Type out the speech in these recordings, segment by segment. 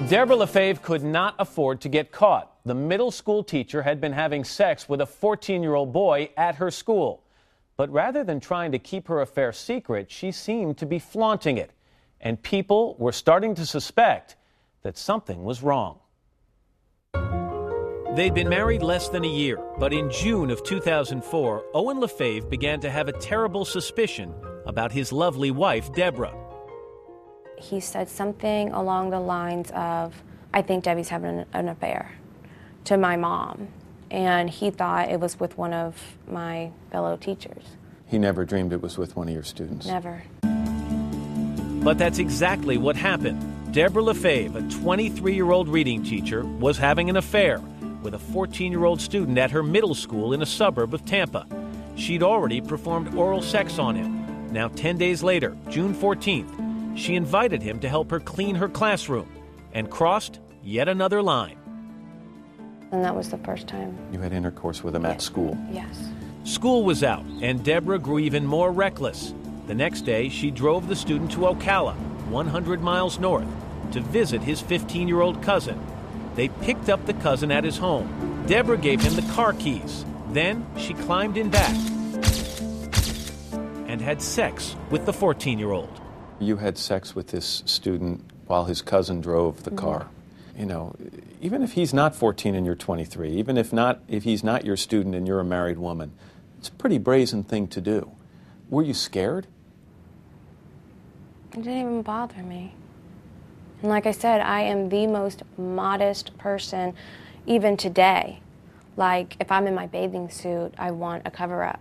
Debra Lafave could not afford to get caught. The middle school teacher had been having sex with a 14-year-old boy at her school. But rather than trying to keep her affair secret, she seemed to be flaunting it. And people were starting to suspect that something was wrong. They'd been married less than a year, but in June of 2004, Owen Lafave began to have a terrible suspicion about his lovely wife, Debra. He said something along the lines of, "I think Debbie's having an affair," to my mom. And he thought it was with one of my fellow teachers. He never dreamed it was with one of your students? Never. But that's exactly what happened. Debra Lafave, a 23-year-old reading teacher, was having an affair with a 14-year-old student at her middle school in a suburb of Tampa. She'd already performed oral sex on him. Now, 10 days later, June 14th, she invited him to help her clean her classroom and crossed yet another line. And that was the first time. You had intercourse with him at school? Yes. School was out, and Debra grew even more reckless. The next day, she drove the student to Ocala, 100 miles north, to visit his 15-year-old cousin. They picked up the cousin at his home. Debra gave him the car keys. Then she climbed in back and had sex with the 14-year-old. You had sex with this student while his cousin drove the car. You know, even if he's not 14 and you're 23, even if he's not your student and you're a married woman, it's a pretty brazen thing to do. Were you scared? It didn't even bother me. And like I said, I am the most modest person, even today. Like, if I'm in my bathing suit, I want a cover-up.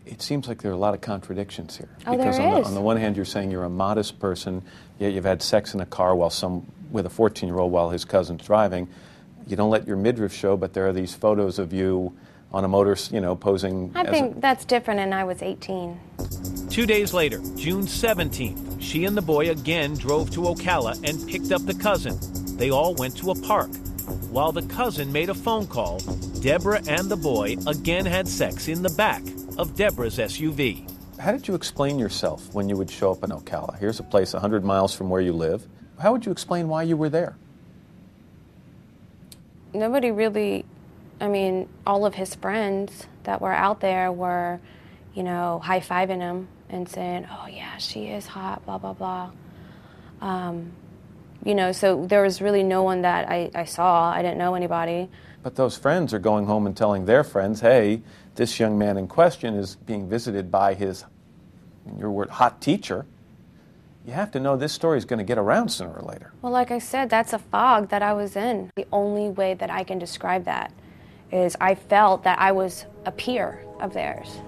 It seems like there are a lot of contradictions here. Oh, because there is. On the one hand, you're saying you're a modest person, yet you've had sex in a car with a 14-year-old while his cousin's driving. You don't let your midriff show, but there are these photos of you on a motor, posing. I think that's different, and I was 18. 2 days later, June 17th, she and the boy again drove to Ocala and picked up the cousin. They all went to a park. While the cousin made a phone call, Debra and the boy again had sex in the back of Debra's SUV. How did you explain yourself when you would show up in Ocala? Here's a place 100 miles from where you live. How would you explain why you were there? Nobody really, all of his friends that were out there were, high-fiving him and saying, "Oh yeah, she is hot, blah, blah, blah." So there was really no one that I saw. I didn't know anybody. But those friends are going home and telling their friends, "Hey, this young man in question is being visited by his, in your word, hot teacher." You have to know this story is going to get around sooner or later. Well, like I said, that's a fog that I was in. The only way that I can describe that is I felt that I was a peer of theirs.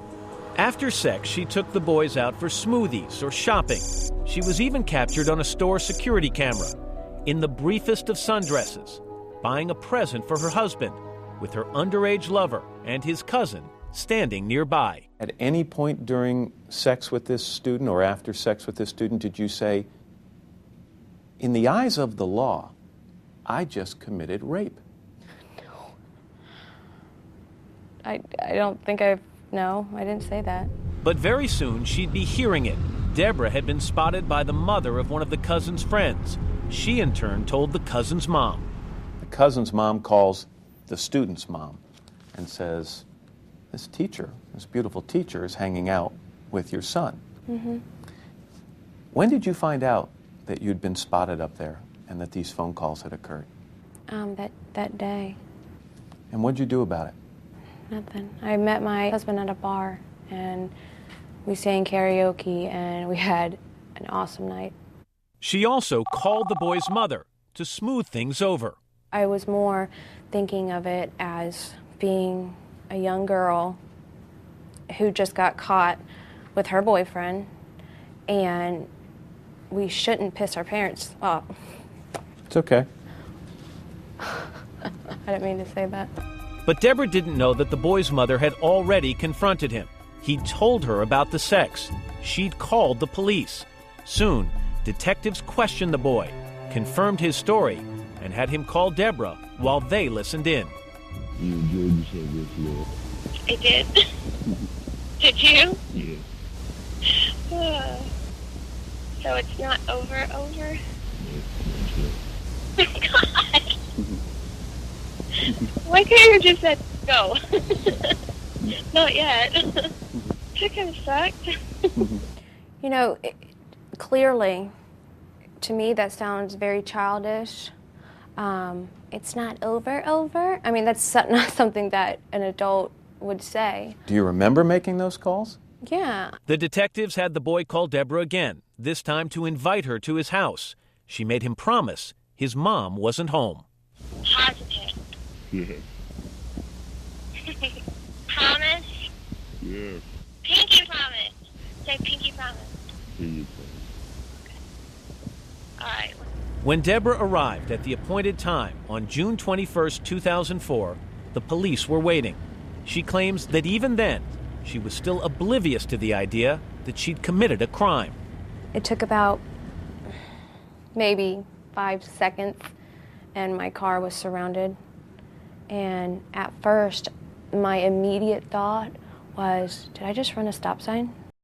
After sex, she took the boys out for smoothies or shopping. She was even captured on a store security camera in the briefest of sundresses, buying a present for her husband with her underage lover and his cousin standing nearby. At any point during sex with this student or after sex with this student, did you say, "In the eyes of the law, I just committed rape"? No. I don't think no, I didn't say that. But very soon she'd be hearing it. Debra had been spotted by the mother of one of the cousin's friends. She in turn told the cousin's mom. The cousin's mom calls the student's mom and says, "This teacher, this beautiful teacher, is hanging out with your son." Mm-hmm. When did you find out that you'd been spotted up there and that these phone calls had occurred? That day. And what'd you do about it? Nothing. I met my husband at a bar, and we sang karaoke, and we had an awesome night. She also called the boy's mother to smooth things over. I was more thinking of it as being a young girl who just got caught with her boyfriend, and we shouldn't piss our parents off. It's okay. I didn't mean to say that. But Debra didn't know that the boy's mother had already confronted him. He'd told her about the sex. She'd called the police. Soon, detectives questioned the boy, confirmed his story, and had him call Debra while they listened in. You enjoyed yourself yesterday. I did. Did you? Yeah. So it's not over? Yeah, that's it. Why couldn't you have just said go? Not yet. That kind of sucked. You know, clearly, to me, that sounds very childish. It's not over. I mean, that's not something that an adult would say. Do you remember making those calls? Yeah. The detectives had the boy call Debra again, this time to invite her to his house. She made him promise his mom wasn't home. Positive. Yes. Promise? Yes. Pinky promise. Say pinky promise. Pinky All right. When Debra arrived at the appointed time on June 21st, 2004, the police were waiting. She claims that even then, she was still oblivious to the idea that she'd committed a crime. It took about maybe 5 seconds, and my car was surrounded. And at first, my immediate thought was, did I just run a stop sign?